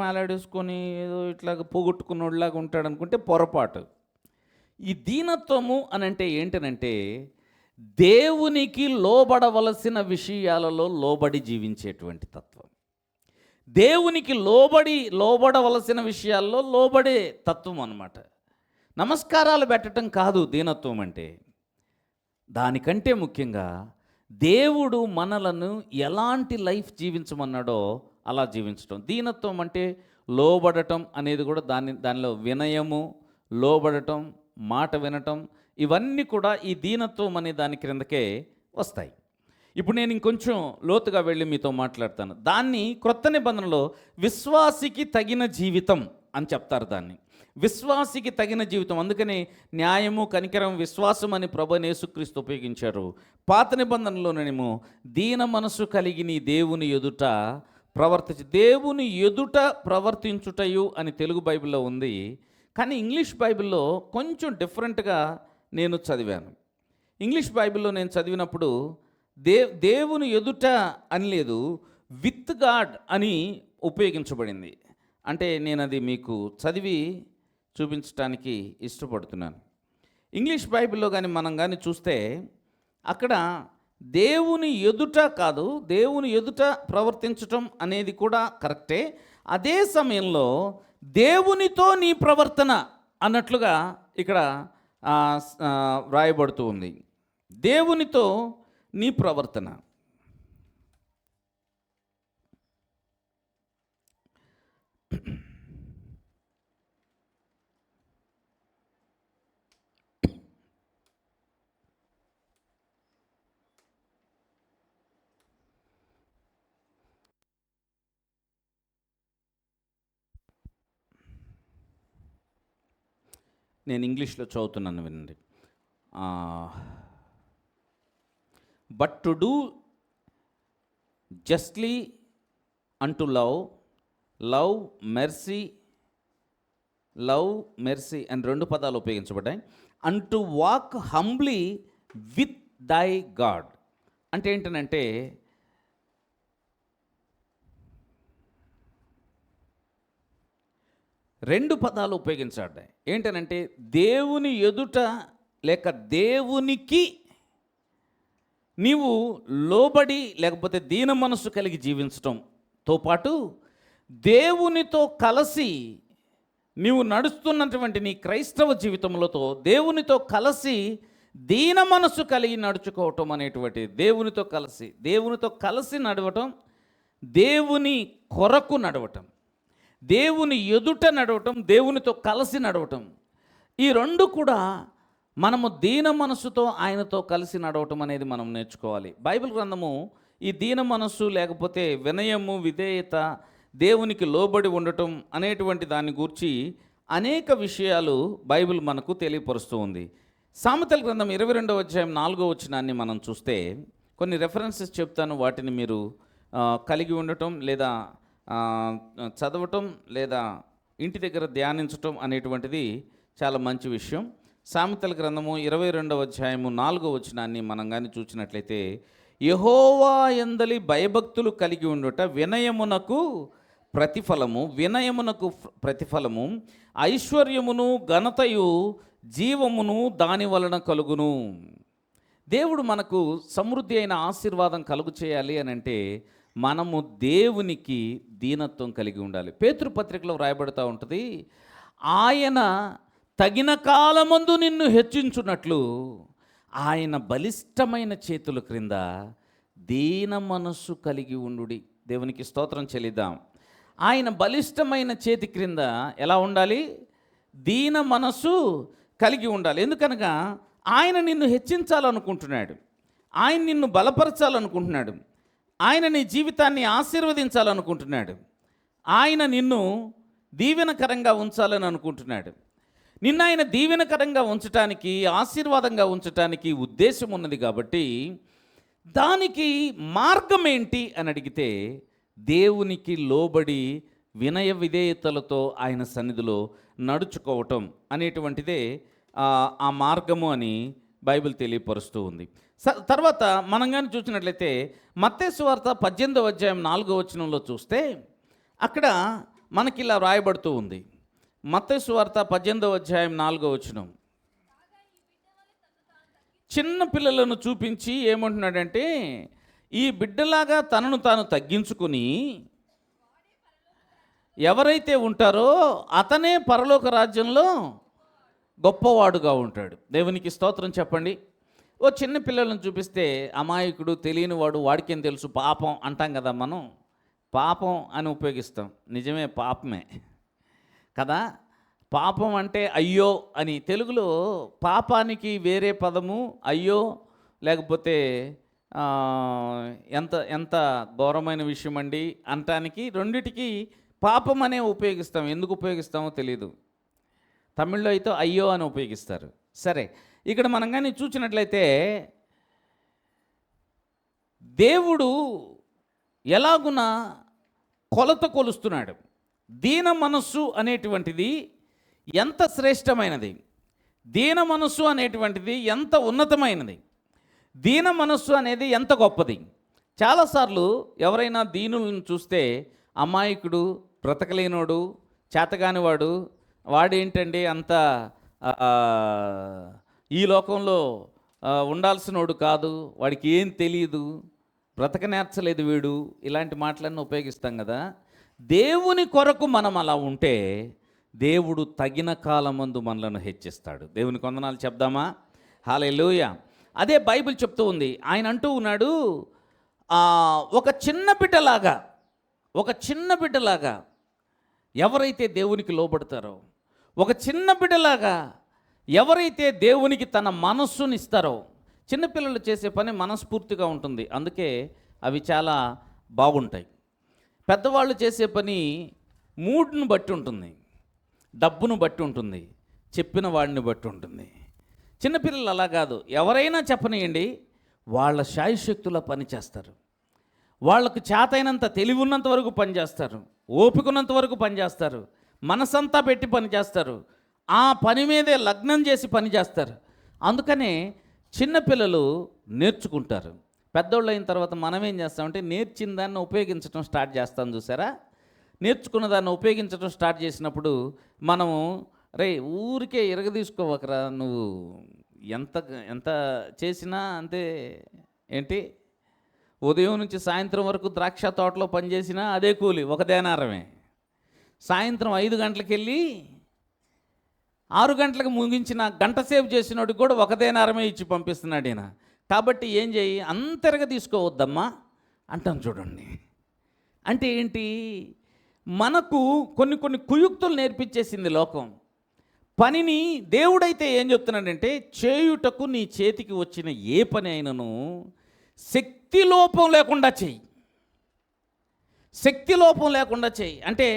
వేలాడేసుకొని ఏదో ఇట్లాగా పోగొట్టుకున్నోడిలాగా ఉంటాడు అనుకుంటే పొరపాటు. ఈ దీనత్వము అని అంటే ఏంటనంటే దేవునికి లోబడవలసిన విషయాలలో లోబడి జీవించేటువంటి తత్వం. దేవునికి లోబడవలసిన విషయాల్లో లోబడే తత్వం అన్నమాట. నమస్కారాలు పెట్టడం కాదు దీనత్వం అంటే. దానికంటే ముఖ్యంగా దేవుడు మనలను ఎలాంటి లైఫ్ జీవించమన్నాడో అలా జీవించటం. దీనత్వం అంటే లోబడటం అనేది కూడా దానిలో వినయము, లోబడటం, మాట వినటం, ఇవన్నీ కూడా ఈ దీనత్వం అనే దాని క్రిందకే వస్తాయి. ఇప్పుడు నేను ఇంకొంచెం లోతుగా వెళ్ళి మీతో మాట్లాడతాను. దాన్ని క్రొత్త నిబంధనలో విశ్వాసికి తగిన జీవితం అని చెప్తారు. దాన్ని విశ్వాసికి తగిన జీవితం. అందుకని న్యాయము, కనికరం, విశ్వాసం అని ప్రభువైన యేసుక్రీస్తు ఉపయోగించారు. పాత నిబంధనలోనేమో దీన మనసు కలిగి నీ దేవుని ఎదుట దేవుని ఎదుట ప్రవర్తించుటయు అని తెలుగు బైబిల్లో ఉంది. కానీ ఇంగ్లీష్ బైబిల్లో కొంచెం డిఫరెంట్గా నేను చదివాను. ఇంగ్లీష్ బైబిల్లో నేను చదివినప్పుడు దేవుని ఎదుట అని లేదు, విత్ గాడ్ అని ఉపయోగించబడింది. అంటే నేను అది మీకు చదివి చూపించడానికి ఇష్టపడుతున్నాను. ఇంగ్లీష్ బైబిల్లో కానీ మనం కానీ చూస్తే అక్కడ దేవుని ఎదుట కాదు, దేవుని ఎదుట ప్రవర్తించటం అనేది కూడా కరెక్టే. అదే సమయంలో దేవునితో నీ ప్రవర్తన అన్నట్లుగా ఇక్కడ వ్రాయబడుతూ ఉంది. దేవునితో నీ ప్రవర్తన. నేను ఇంగ్లీష్లో చదువుతున్నాను, వినండి. But to do justly and to love mercy అని రెండు పదాలు ఉపయోగించబడ్డాయి. And to walk humbly with దై గాడ్ అంటే ఏంటనంటే రెండు పదాలు ఉపయోగించబడ్డాయి. ఏంటనంటే దేవుని ఎదుట లేక దేవునికి నీవు లోబడి లేకపోతే దీన మనస్సు కలిగి జీవించటంతో పాటు దేవునితో కలిసి నీవు నడుస్తున్నటువంటి నీ క్రైస్తవ జీవితంలోతో దేవునితో కలిసి దీన మనస్సు కలిగి నడుచుకోవటం అనేటువంటి దేవునితో కలిసి నడవటం, దేవుని కొరకు నడవటం, దేవుని ఎదుట నడవటం, దేవునితో కలిసి నడవటం, ఈ రెండు కూడా మనము దీన మనస్సుతో ఆయనతో కలిసి నడవటం అనేది మనం నేర్చుకోవాలి. బైబిల్ గ్రంథము ఈ దీన మనస్సు లేకపోతే వినయము, విధేయత, దేవునికి లోబడి ఉండటం అనేటువంటి దాన్ని గూర్చి అనేక విషయాలు బైబిల్ మనకు తెలియపరుస్తూ ఉంది. సామెతల గ్రంథం 22వ అధ్యాయం 4వ వచనాన్ని మనం చూస్తే కొన్ని రెఫరెన్సెస్ చెప్తాను. వాటిని మీరు కలిగి ఉండటం లేదా చదవటం లేదా ఇంటి దగ్గర ధ్యానించటం అనేటువంటిది చాలా మంచి విషయం. సామెతల గ్రంథము 22వ అధ్యాయము 4వ వచనాన్ని మనం కానీ చూసినట్లయితే, యెహోవా యందలి భయభక్తులు కలిగి ఉండుట వినయమునకు ప్రతిఫలము, ఐశ్వర్యమును ఘనతయు జీవమును దాని వలన కలుగును. దేవుడు మనకు సమృద్ధి అయిన ఆశీర్వాదం కలుగు చేయాలి అని అంటే మనము దేవునికి దీనత్వం కలిగి ఉండాలి. పేతురు పత్రికలో వ్రాయబడుతూ ఉంటుంది, ఆయన తగిన కాలమందు నిన్ను హెచ్చించున్నట్లు ఆయన బలిష్టమైన చేతుల క్రింద దీన మనస్సు కలిగి ఉండుడి. దేవునికి స్తోత్రం చెల్లిద్దాం. ఆయన బలిష్టమైన చేతి క్రింద ఎలా ఉండాలి? దీన మనస్సు కలిగి ఉండాలి. ఎందుకనగా ఆయన నిన్ను హెచ్చించాలనుకుంటున్నాడు, ఆయన నిన్ను బలపరచాలనుకుంటున్నాడు, ఆయన నీ జీవితాన్ని ఆశీర్వదించాలనుకుంటున్నాడు, ఆయన నిన్ను దీవెనకరంగా ఉంచాలని అనుకుంటున్నాడు. నిన్న ఆయన దీవెనకరంగా ఉంచటానికి, ఆశీర్వాదంగా ఉంచటానికి ఉద్దేశం ఉన్నది. కాబట్టి దానికి మార్గం ఏంటి అని అడిగితే దేవునికి లోబడి వినయ విధేయతలతో ఆయన సన్నిధిలో నడుచుకోవటం అనేటువంటిదే ఆ మార్గము అని బైబిల్ తెలియపరుస్తూ ఉంది. తర్వాత మనం కానీ చూసినట్లయితే మత్తయి సువార్త 18వ అధ్యాయం 4వ వచనంలో చూస్తే అక్కడ మనకి ఇలా రాయబడుతూ ఉంది. మత్తయి సువార్త 18వ అధ్యాయం 4వ వచనం. చిన్న పిల్లలను చూపించి ఏమంటున్నాడంటే, ఈ బిడ్డలాగా తనను తాను తగ్గించుకుని ఎవరైతే ఉంటారో అతనే పరలోక రాజ్యంలో గొప్పవాడుగా ఉంటాడు. దేవునికి స్తోత్రం చెప్పండి. ఓ చిన్న పిల్లలను చూపిస్తే అమాయకుడు, తెలియని వాడు, వాడికేం తెలుసు, పాపం అంటాం కదా. మనం పాపం అని ఉపయోగిస్తాం, నిజమే పాపమే కదా. పాపం అంటే అయ్యో అని. తెలుగులో పాపానికి వేరే పదము అయ్యో, లేకపోతే ఎంత ఎంత ఘోరమైన విషయం అండి అనటానికి, రెండిటికి పాపం అనే ఉపయోగిస్తాం. ఎందుకు ఉపయోగిస్తామో తెలీదు. తమిళ్లో అయితే అయ్యో అని ఉపయోగిస్తారు. సరే, ఇక్కడ మనం కానీ చూసినట్లయితే దేవుడు ఎలాగున కొలత కొలుస్తున్నాడు. దీన మనస్సు అనేటువంటిది ఎంత శ్రేష్టమైనది, దీన మనస్సు అనేటువంటిది ఎంత ఉన్నతమైనది, దీన మనస్సు అనేది ఎంత గొప్పది. చాలాసార్లు ఎవరైనా దీనులను చూస్తే అమాయకుడు, బ్రతకలేనోడు, చేతగానివాడు, వాడేంటండి అంత ఈ లోకంలో ఉండాల్సినోడు కాదు, వాడికి ఏం తెలియదు, బ్రతక నేర్చలేదు వీడు, ఇలాంటి మాటలన్నీ ఉపయోగిస్తాం కదా. దేవుని కొరకు మనం అలా ఉంటే దేవుడు తగిన కాలమందు మనలను హెచ్చిస్తాడు. దేవునికి వందనాలు చెప్దామా? హల్లెలూయా. అదే బైబిల్ చెప్తూ ఉంది. ఆయన అంటూ ఉన్నాడు, ఒక చిన్న బిడ్డలాగా ఎవరైతే దేవునికి లోబడతారో, ఒక చిన్న బిడ్డలాగా ఎవరైతే దేవునికి తన మనస్సునిస్తారో. చిన్నపిల్లలు చేసే పని మనస్ఫూర్తిగా ఉంటుంది, అందుకే అవి చాలా బాగుంటాయి. పెద్దవాళ్ళు చేసే పని మూడ్ను బట్టి ఉంటుంది, డబ్బును బట్టి ఉంటుంది, చెప్పిన వాడిని బట్టి ఉంటుంది. చిన్నపిల్లలు అలా కాదు, ఎవరైనా చెప్పనియండి, వాళ్ళ శాయశక్తుల పని చేస్తారు. వాళ్ళకు చేతైనంత తెలివి ఉన్నంత వరకు పనిచేస్తారు, ఓపికన్నంత వరకు పనిచేస్తారు, మనసంతా పెట్టి పనిచేస్తారు, ఆ పని మీదే లగ్నం చేసి పనిచేస్తారు. అందుకనే చిన్నపిల్లలు నేర్చుకుంటారు. పెద్దోళ్ళు అయిన తర్వాత మనం ఏం చేస్తామంటే నేర్చిన దాన్ని ఉపయోగించడం స్టార్ట్ చేస్తాం. చూసారా, నేర్చుకున్న దాన్ని ఉపయోగించడం స్టార్ట్ చేసినప్పుడు మనము ఊరికే ఇరగదీసుకోవకరా, నువ్వు ఎంత ఎంత చేసినా అంతే. ఏంటి, ఉదయం నుంచి సాయంత్రం వరకు ద్రాక్ష తోటలో పనిచేసినా అదే కూలి, ఒక దేనారమే. సాయంత్రం 5 గంటలకు వెళ్ళి 6 గంటలకు ముగించిన గంట సేపు చేసినోడికి కూడా ఒక దేనారమే ఇచ్చి పంపిస్తున్నాడు ఈయన. కాబట్టి ఏం చేయి, అంతరగా తీసుకోవద్దమ్మా అంటాం. చూడండి, అంటే ఏంటి, మనకు కొన్ని కొన్ని కుయుక్తులు నేర్పించేసింది లోకం. పనిని దేవుడైతే ఏం చెప్తున్నాడంటే, చేయుటకు నీ చేతికి వచ్చిన ఏ పని అయినను శక్తి లోపం లేకుండా చెయ్యి. శక్తి లోపం లేకుండా చెయ్యి అంటే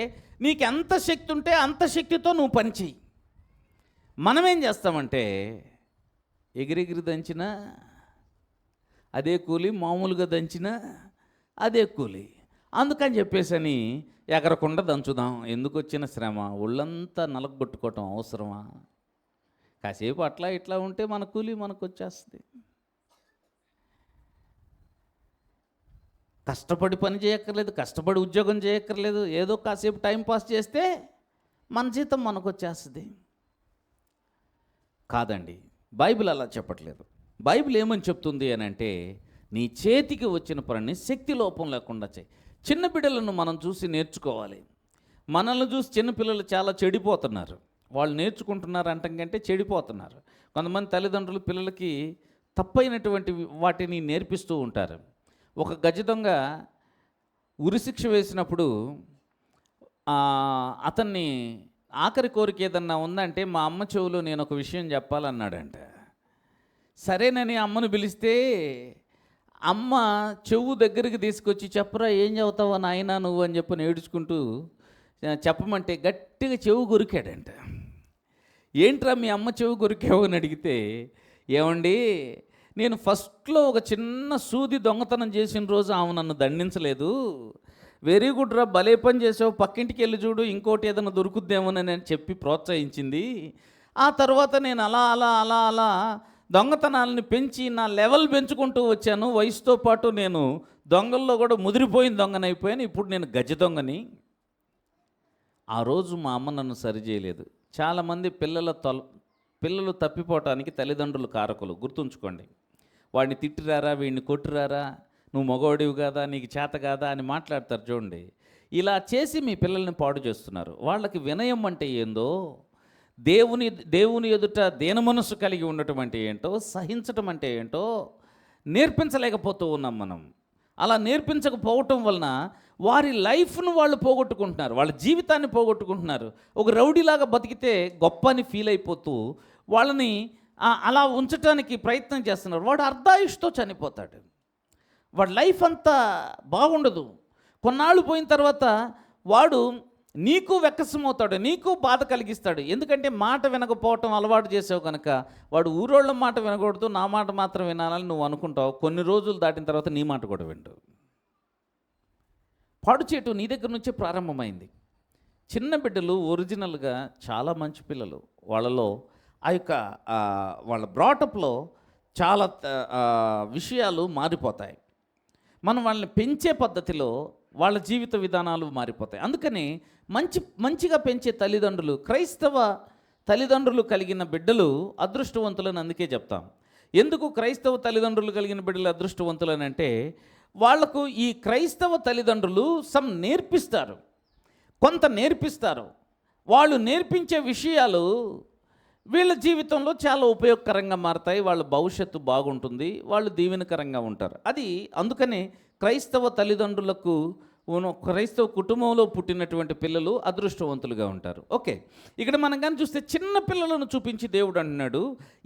నీకు ఎంత శక్తి ఉంటే అంత శక్తితో నువ్వు పని చెయ్యి. మనమేం చేస్తామంటే ఎగిరెగిరి దంచినా అదే కూలి, మామూలుగా దంచినా అదే కూలి. అందుకని చెప్పేసని ఎగరకుండా దంచుదాం, ఎందుకు వచ్చిన శ్రమ, ఒళ్ళంతా నలగొట్టుకోవటం అవసరమా? కాసేపు అట్లా ఇట్లా ఉంటే మన కూలి మనకు వచ్చేస్తుంది. కష్టపడి పని చేయక్కర్లేదు, కష్టపడి ఉద్యోగం చేయక్కర్లేదు, ఏదో కాసేపు టైంపాస్ చేస్తే మన జీతం మనకు వచ్చేస్తుంది. కాదండి, బైబిల్ అలా చెప్పట్లేదు. బైబిల్ ఏమని చెప్తుంది అని అంటే, నీ చేతికి వచ్చిన పనిని శక్తి లోపం లేకుండా చేయి. చిన్న బిడ్డలను మనం చూసి నేర్చుకోవాలి. మనల్ని చూసి చిన్నపిల్లలు చాలా చెడిపోతున్నారు. వాళ్ళు నేర్చుకుంటున్నారు అంటాం కంటే చెడిపోతున్నారు. కొంతమంది తల్లిదండ్రులు పిల్లలకి తప్పైనటువంటి వాటిని నేర్పిస్తూ ఉంటారు. ఒక గజ దొంగ ఉరిశిక్ష వేసినప్పుడు అతన్ని ఆఖరి కోరిక ఏదన్నా ఉందంటే, మా అమ్మ చెవులో నేను ఒక విషయం చెప్పాలన్నాడంట. సరేనని అమ్మను పిలిస్తే అమ్మ చెవు దగ్గరికి తీసుకొచ్చి, చెప్పరా ఏం చదువుతావా నాయనా నువ్వు అని చెప్పని ఏడుచుకుంటూ చెప్పమంటే గట్టిగా చెవు కొరికాడంట. ఏంట్రా మీ అమ్మ చెవు కొరికావు అని అడిగితే, ఏమండి నేను ఫస్ట్లో ఒక చిన్న సూది దొంగతనం చేసిన రోజు ఆమె నన్ను దండించలేదు, వెరీ గుడ్ రా, భలే పని చేసావు, పక్కింటికి వెళ్ళి చూడు ఇంకోటి ఏదైనా దొరుకుద్దేమోనని అని చెప్పి ప్రోత్సహించింది. ఆ తర్వాత నేను అలా అలా అలా అలా దొంగతనాలని పెంచి నా లెవెల్ పెంచుకుంటూ వచ్చాను. వయసుతో పాటు నేను దొంగల్లో కూడా ముదిరిపోయిన దొంగనైపోయాను. ఇప్పుడు నేను గజ దొంగని. ఆ రోజు మా అమ్మ నన్ను సరిచేయలేదు. చాలామంది పిల్లలు తప్పిపోవటానికి తల్లిదండ్రులు కారకులు, గుర్తుంచుకోండి. వాడిని తిట్టిరారా, వీడిని కొట్టిరారా, నువ్వు మగవాడివి కాదా, నీకు చేత కాదా అని మాట్లాడతారు చూడండి. ఇలా చేసి మీ పిల్లల్ని పాడు చేస్తున్నారు. వాళ్ళకి వినయం అంటే ఏందో, దేవుని దేవుని ఎదుట దేన మనసు కలిగి ఉండటం అంటే ఏంటో, సహించటం అంటే ఏంటో నేర్పించలేకపోతూ ఉన్నాం మనం. అలా నేర్పించకపోవటం వలన వారి లైఫ్ను వాళ్ళు పోగొట్టుకుంటున్నారు, వాళ్ళ జీవితాన్ని పోగొట్టుకుంటున్నారు. ఒక రౌడీలాగా బతికితే గొప్ప అని ఫీల్ అయిపోతూ వాళ్ళని అలా ఉంచడానికి ప్రయత్నం చేస్తున్నారు. వాడు అర్ధాయుష్తో చనిపోతాడు. వాడి లైఫ్ అంతా బాగుండదు. కొన్నాళ్ళు పోయిన తర్వాత వాడు నీకు వెక్కసమవుతాడు, నీకు బాధ కలిగిస్తాడు. ఎందుకంటే మాట వినకపోవటం అలవాటు చేసావు కనుక. వాడు ఊరోళ్ళ మాట వినకూడదు, నా మాట మాత్రం వినాలని నువ్వు అనుకుంటావు. కొన్ని రోజులు దాటిన తర్వాత నీ మాట కూడా వింటు. పాడు చేయటం నీ దగ్గర నుంచే ప్రారంభమైంది. చిన్న బిడ్డలు ఒరిజినల్గా చాలా మంచి పిల్లలు. వాళ్ళలో ఆ యొక్క వాళ్ళ బ్రాటప్లో చాలా విషయాలు మారిపోతాయి. మనం వాళ్ళని పెంచే పద్ధతిలో వాళ్ళ జీవిత విధానాలు మారిపోతాయి. అందుకని మంచిగా పెంచే తల్లిదండ్రులు, క్రైస్తవ తల్లిదండ్రులు కలిగిన బిడ్డలు అదృష్టవంతులని అందుకే చెప్తాం. ఎందుకు క్రైస్తవ తల్లిదండ్రులు కలిగిన బిడ్డలు అదృష్టవంతులని అంటే, వాళ్లకు ఈ క్రైస్తవ తల్లిదండ్రులు నేర్పిస్తారు, కొంత నేర్పిస్తారు. వాళ్ళు నేర్పించే విషయాలు వీళ్ళ జీవితంలో చాలా ఉపయోగకరంగా మారతాయి. వాళ్ళ భవిష్యత్తు బాగుంటుంది, వాళ్ళు దీవెనకరంగా ఉంటారు. అది అందుకనే క్రైస్తవ తల్లిదండ్రులకు, క్రైస్తవ కుటుంబంలో పుట్టినటువంటి పిల్లలు అదృష్టవంతులుగా ఉంటారు. ఓకే, ఇక్కడ మనం కానీ చూస్తే చిన్న పిల్లలను చూపించి దేవుడు అంటున్నాడు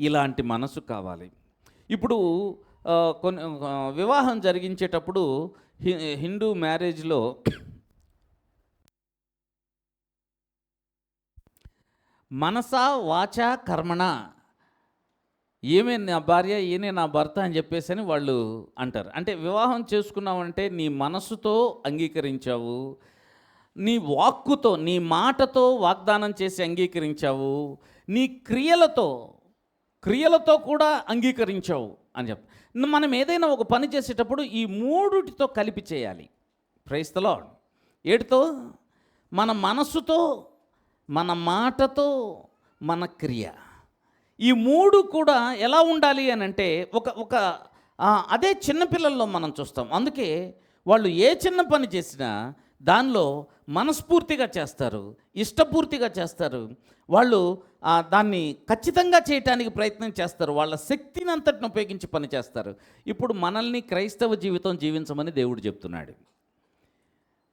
ఇలాంటి మనసు కావాలి. ఇప్పుడు కొన్ని వివాహం జరిగించేటప్పుడు హిందూ మ్యారేజ్లో మనసా వాచా కర్మణ, ఏమే నా భార్య, ఈయనే నా భర్త అని చెప్పేసి అని వాళ్ళు అంటారు. అంటే వివాహం చేసుకున్నావంటే నీ మనసుతో అంగీకరించావు, నీ వాక్కుతో, నీ మాటతో వాగ్దానం చేసి అంగీకరించావు, నీ క్రియలతో కూడా అంగీకరించావు అని చెప్పి. మనం ఏదైనా ఒక పని చేసేటప్పుడు ఈ మూడిటితో కలిపి చేయాలి. Praise the Lord. ఏటితో? మన మనసుతో, మన మాటతో, మన క్రియ. ఈ మూడు కూడా ఎలా ఉండాలి అని అంటే అదే చిన్నపిల్లల్లో మనం చూస్తాం. అందుకే వాళ్ళు ఏ చిన్న పని చేసినా దానిలో మనస్ఫూర్తిగా చేస్తారు, ఇష్టపూర్తిగా చేస్తారు. వాళ్ళు దాన్ని ఖచ్చితంగా చేయటానికి ప్రయత్నం చేస్తారు, వాళ్ళ శక్తిని అంతటిని ఉపయోగించి పని చేస్తారు. ఇప్పుడు మనల్ని క్రైస్తవ జీవితం జీవించమని దేవుడు చెప్తున్నాడు.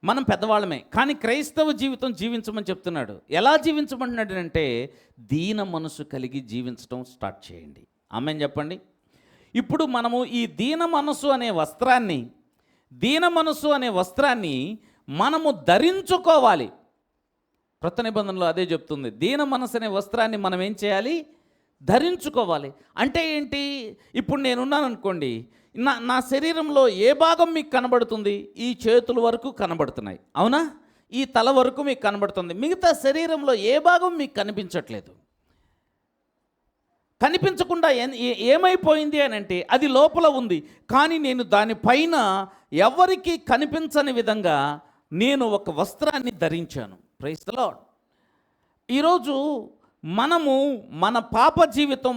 మనం పెద్దవాళ్ళమే, కానీ క్రైస్తవ జీవితం జీవించమని చెప్తున్నాడు. ఎలా జీవించమంటున్నాడు అంటే, దీన మనసు కలిగి జీవించడం స్టార్ట్ చేయండి. ఆమేన్ చెప్పండి. ఇప్పుడు మనము ఈ దీన మనసు అనే వస్త్రాన్ని మనము ధరించుకోవాలి. క్రొత్త నిబంధనలో అదే చెప్తుంది. దీన మనసు అనే వస్త్రాన్ని మనం ఏం చేయాలి? ధరించుకోవాలి. అంటే ఏంటి? ఇప్పుడు నేనున్నాను అనుకోండి, నా శరీరంలో ఏ భాగం మీకు కనబడుతుంది? ఈ చేతుల వరకు కనబడుతున్నాయి, అవునా? ఈ తల వరకు మీకు కనబడుతుంది. మిగతా శరీరంలో ఏ భాగం మీకు కనిపించట్లేదు. కనిపించకుండా ఏమైపోయింది అని అంటే, అది లోపల ఉంది, కానీ నేను దానిపైన ఎవరికి కనిపించని విధంగా నేను ఒక వస్త్రాన్ని ధరించాను. Praise the lord. ఈరోజు మనము మన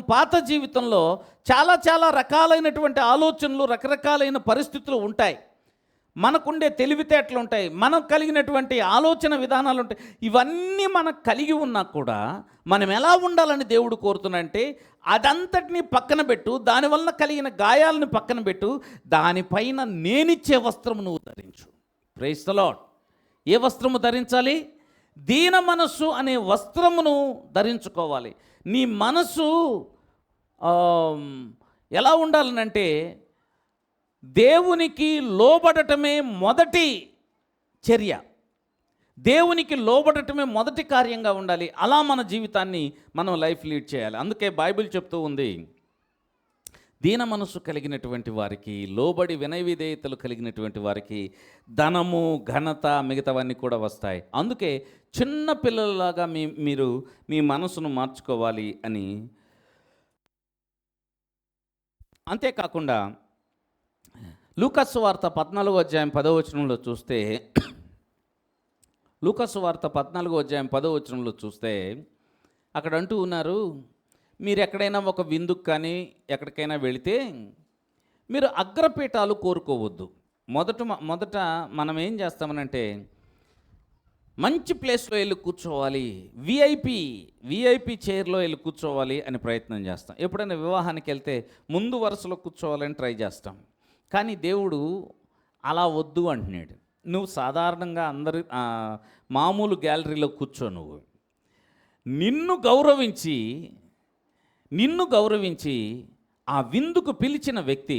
పాత జీవితంలో చాలా రకాలైనటువంటి ఆలోచనలు, రకరకాలైన పరిస్థితులు ఉంటాయి. మనకుండే తెలివితేటలు ఉంటాయి, మనకు కలిగినటువంటి ఆలోచన విధానాలు ఉంటాయి. ఇవన్నీ మనకు కలిగి ఉన్నా కూడా మనం ఎలా ఉండాలని దేవుడు కోరుతున్నాడంటే, అదంతటినీ పక్కన పెట్టు, దానివల్ల కలిగిన గాయాలను పక్కన పెట్టు, దానిపైన నేనిచ్చే వస్త్రము నువ్వు ధరించు. Praise the Lord. ఏ వస్త్రము ధరించాలి? దీన మనస్సు అనే వస్త్రమును ధరించుకోవాలి. నీ మనసు ఎలా ఉండాలనంటే, దేవునికి లోబడటమే మొదటి చర్య, దేవునికి లోబడటమే మొదటి కార్యంగా ఉండాలి. అలా మన జీవితాన్ని మనం లైఫ్ లీడ్ చేయాలి. అందుకే బైబిల్ చెప్తూ ఉంది, దీన మనసు కలిగినటువంటి వారికి, లోబడి వినయ విధేయతలు కలిగినటువంటి వారికి ధనము, ఘనత, మిగతావన్నీ కూడా వస్తాయి. అందుకే చిన్న పిల్లలలాగా మీరు మీ మనసును మార్చుకోవాలి అని. అంతేకాకుండా లూకా సువార్త 14వ అధ్యాయం 10వ వచనంలో చూస్తే, లూకాసు వార్త 14వ అధ్యాయం 10వ వచనంలో చూస్తే అక్కడ అంటూ ఉన్నారు, మీరు ఎక్కడైనా ఒక విందుకు కానీ ఎక్కడికైనా వెళితే మీరు అగ్రపీఠాలు కోరుకోవద్దు. మొదట మనం ఏం చేస్తామనంటే మంచి ప్లేస్లో వెళ్ళి కూర్చోవాలి, విఐపి చైర్లో వెళ్ళి కూర్చోవాలి అని ప్రయత్నం చేస్తాం. ఎప్పుడైనా వివాహానికి వెళ్తే ముందు వరుసలో కూర్చోవాలని ట్రై చేస్తాం. కానీ దేవుడు అలా వద్దు అంటున్నాడు. నువ్వు సాధారణంగా మామూలు గ్యాలరీలో కూర్చో. నువ్వు నిన్ను గౌరవించి ఆ విందుకు పిలిచిన వ్యక్తి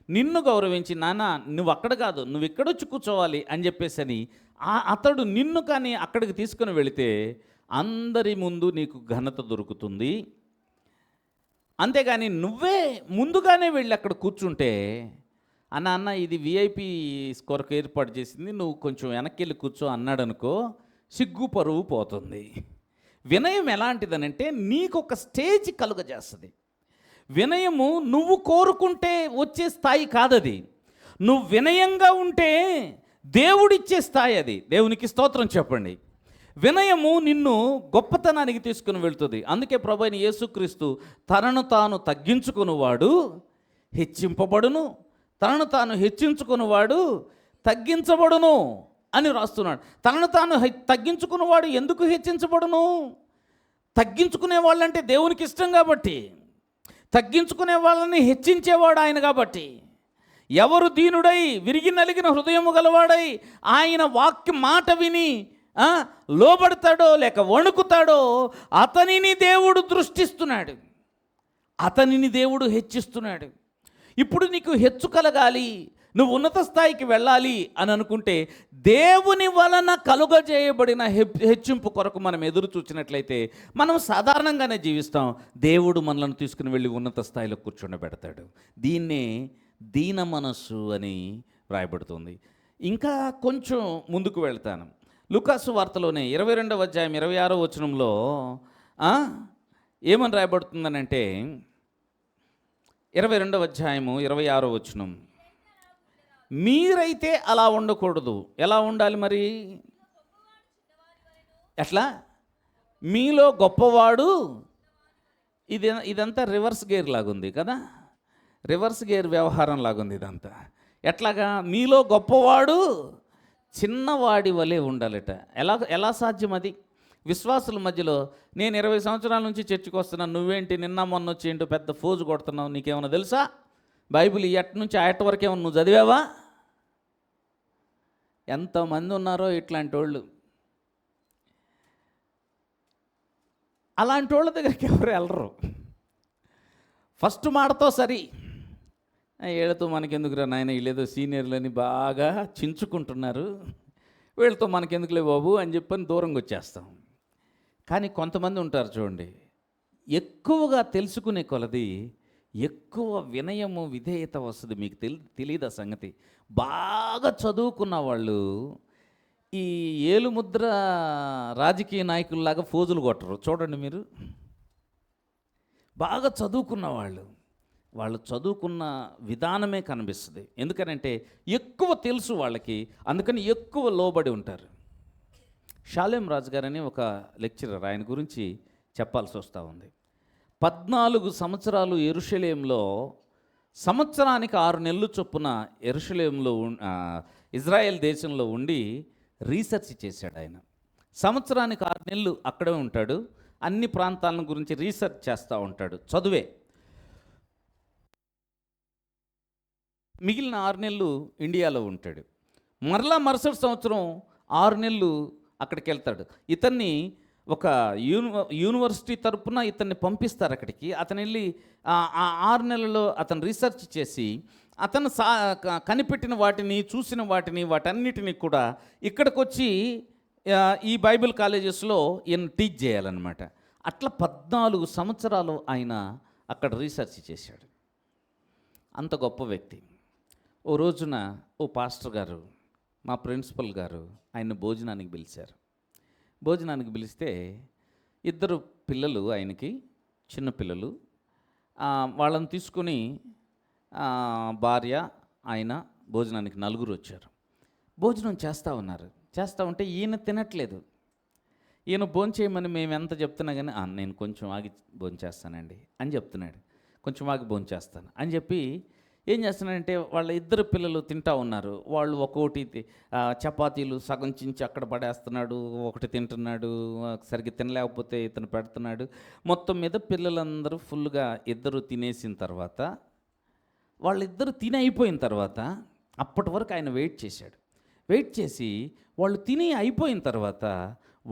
నిన్ను గౌరవించి, నాన్న నువ్వు అక్కడ కాదు, నువ్వు ఇక్కడొచ్చి కూర్చోవాలి అని చెప్పేసి అతడు నిన్ను కానీ అక్కడికి తీసుకుని వెళితే అందరి ముందు నీకు ఘనత దొరుకుతుంది. అంతేగాని నువ్వే ముందుగానే వెళ్ళి అక్కడ కూర్చుంటే, అన్న ఇది విఐపి కొరకు ఏర్పాటు చేసింది, నువ్వు కొంచెం వెనక్కి వెళ్ళి కూర్చో అన్నాడు అనుకో, సిగ్గు పరువు పోతుంది. వినయం ఎలాంటిదనంటే నీకు ఒక స్టేజ్ కలుగజేస్తుంది. వినయము నువ్వు కోరుకుంటే వచ్చే స్థాయి కాదది. నువ్వు వినయంగా ఉంటే దేవుడిచ్చే స్థాయి అది. దేవునికి స్తోత్రం చెప్పండి. వినయము నిన్ను గొప్పతనానికి తీసుకుని వెళ్తుంది. అందుకే ప్రభువైన యేసుక్రీస్తు తనను తాను తగ్గించుకునివాడు హెచ్చింపబడును, తనను తాను హెచ్చించుకునివాడు తగ్గించబడును అని రాస్తున్నాడు. తనను తాను తగ్గించుకున్నవాడు ఎందుకు హెచ్చించబడును? తగ్గించుకునే వాళ్ళంటే దేవునికి ఇష్టం కాబట్టి, తగ్గించుకునే వాళ్ళని హెచ్చించేవాడు ఆయన కాబట్టి. ఎవరు దీనుడై విరిగి నలిగిన హృదయము గలవాడై ఆయన వాక్య మాట విని లోబడతాడో లేక వణుకుతాడో అతనిని దేవుడు దృష్టిస్తున్నాడు, అతనిని దేవుడు హెచ్చిస్తున్నాడు. ఇప్పుడు నీకు హెచ్చు కలగాలి, నువ్వు ఉన్నత స్థాయికి వెళ్ళాలి అని అనుకుంటే దేవుని వలన కలుగజేయబడిన హెచ్చింపు కొరకు మనం ఎదురు చూసినట్లయితే మనం సాధారణంగానే జీవిస్తాం. దేవుడు మనల్ని తీసుకుని వెళ్ళి ఉన్నత స్థాయిలో కూర్చోబెడతాడు. దీన్నే దీన మనస్సు అని వ్రాయబడుతుంది. ఇంకా కొంచెం ముందుకు వెళ్తాను. లూకాసు వార్తలోనే 22వ అధ్యాయం 26వ వచనంలో ఏమని రాయబడుతుందనంటే, 22వ అధ్యాయము 26వ వచనం, మీరైతే అలా ఉండకూడదు. ఎలా ఉండాలి మరి? ఎట్లా? మీలో గొప్పవాడు, ఇదంతా రివర్స్ గేర్ లాగుంది కదా, రివర్స్ గేర్ వ్యవహారం లాగుంది ఇదంతా. ఎట్లాగా? మీలో గొప్పవాడు చిన్నవాడి వలె ఉండాలట. ఎలా సాధ్యం అది? విశ్వాసుల మధ్యలో నేను 20 సంవత్సరాల నుంచి చర్చికి వస్తున్నాను, నువ్వేంటి నిన్న మొన్న వచ్చి ఏంటో పెద్ద ఫోజు కొడుతున్నావు, నీకేమన్నా తెలుసా? బైబిల్ ఎట్ నుంచి ఆయట వరకు ఏమన్నా నువ్వు చదివావా? ఎంతమంది ఉన్నారో ఇట్లాంటి వాళ్ళు. అలాంటి వాళ్ళ దగ్గరికి ఎవరు వెళ్ళరు. ఫస్ట్ మాటతో సరి, వీళ్ళతో మనకెందుకురా నాయన, వీళ్ళేదో సీనియర్లని బాగా చించుకుంటున్నారు, వీళ్ళతో మనకెందుకులే బాబు అని చెప్పని దూరంగా వచ్చేస్తాం. కానీ కొంతమంది ఉంటారు చూడండి, ఎక్కువగా తెలుసుకునే కొలది ఎక్కువ వినయము విధేయత వస్తుంది. మీకు తెలియదు ఆ సంగతి. బాగా చదువుకున్న వాళ్ళు ఈ ఏలుముద్ర రాజకీయ నాయకుల్లాగా ఫోజులు కొట్టరు. చూడండి మీరు, బాగా చదువుకున్న వాళ్ళు చదువుకున్న విధానమే కనిపిస్తుంది. ఎందుకనంటే ఎక్కువ తెలుసు వాళ్ళకి, అందుకని ఎక్కువ లోబడి ఉంటారు. షాలేం రాజు గారని ఒక లెక్చరర్, ఆయన గురించి చెప్పాల్సి వస్తూ ఉంది. 14 సంవత్సరాలు యెరూషలేంలో, సంవత్సరానికి 6 నెలలు చొప్పున యెరూషలేంలో ఇజ్రాయెల్ దేశంలో ఉండి రీసెర్చ్ చేశాడు ఆయన. సంవత్సరానికి 6 నెలలు అక్కడే ఉంటాడు, అన్ని ప్రాంతాలను గురించి రీసెర్చ్ చేస్తూ ఉంటాడు, చదువే. మిగిలిన 6 నెలలు ఇండియాలో ఉంటాడు. మరలా మరుసటి సంవత్సరం 6 నెలలు అక్కడికి వెళ్తాడు. ఇతన్ని ఒక యూనివర్సిటీ తరపున ఇతన్ని పంపిస్తారు అక్కడికి. అతను వెళ్ళి ఆ 6 నెలల్లో అతను రీసెర్చ్ చేసి అతను కనిపెట్టిన వాటిని, చూసిన వాటిని, వాటన్నిటిని కూడా ఇక్కడికి వచ్చి ఈ బైబిల్ కాలేజెస్లో ఈయన టీచ్ చేయాలన్నమాట. అట్లా 14 సంవత్సరాలు ఆయన అక్కడ రీసెర్చ్ చేశాడు. అంత గొప్ప వ్యక్తి. ఓ రోజున ఓ పాస్టర్ గారు, మా ప్రిన్సిపల్ గారు ఆయన భోజనానికి పిలిచారు. భోజనానికి పిలిస్తే 2 పిల్లలు ఆయనకి, చిన్న పిల్లలు, వాళ్ళని తీసుకొని భార్య ఆయన భోజనానికి 4 వచ్చారు. భోజనం చేస్తూ ఉన్నారు. చేస్తూ ఉంటే ఈయన తినట్లేదు. ఈయన భోంచేయమని మేము ఎంత చెప్తున్నా కానీ నేను కొంచెం ఆగి భోంచేస్తానండి అని చెప్తున్నాడు. కొంచెం ఆగి భోంచేస్తాను అని చెప్పి ఏం చేస్తున్నాడంటే వాళ్ళ ఇద్దరు పిల్లలు తింటూ ఉన్నారు. వాళ్ళు ఒక్కొక్కటి చపాతీలు సగం చించి అక్కడ పడేస్తున్నాడు, ఒకటి తింటున్నాడు, సరిగ్గా తినలేకపోతే ఇతను పెడుతున్నాడు. మొత్తం మీద పిల్లలందరూ ఫుల్గా ఇద్దరు తినేసిన తర్వాత, వాళ్ళిద్దరు తిని అయిపోయిన తర్వాత అప్పటి వరకు ఆయన వెయిట్ చేశాడు. వెయిట్ చేసి వాళ్ళు తిని అయిపోయిన తర్వాత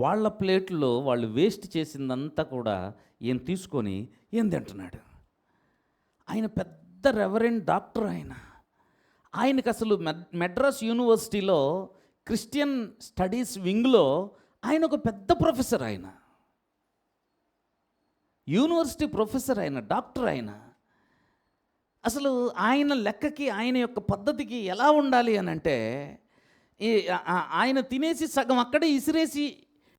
వాళ్ళ ప్లేట్లో వాళ్ళు వేస్ట్ చేసిందంతా కూడా ఈయన తీసుకొని ఏం తింటున్నాడు. ఆయన పెద్ద రెవరెండ్ డాక్టర్. ఆయనకు అసలు మెడ్రాస్ యూనివర్సిటీలో క్రిస్టియన్ స్టడీస్ వింగ్లో ఆయన ఒక పెద్ద ప్రొఫెసర్. ఆయన యూనివర్సిటీ ప్రొఫెసర్, ఆయన డాక్టర్. అసలు ఆయన లెక్కకి, ఆయన యొక్క పద్ధతికి ఎలా ఉండాలి అని అంటే, ఆయన తినేసి సగం అక్కడే ఇసిరేసి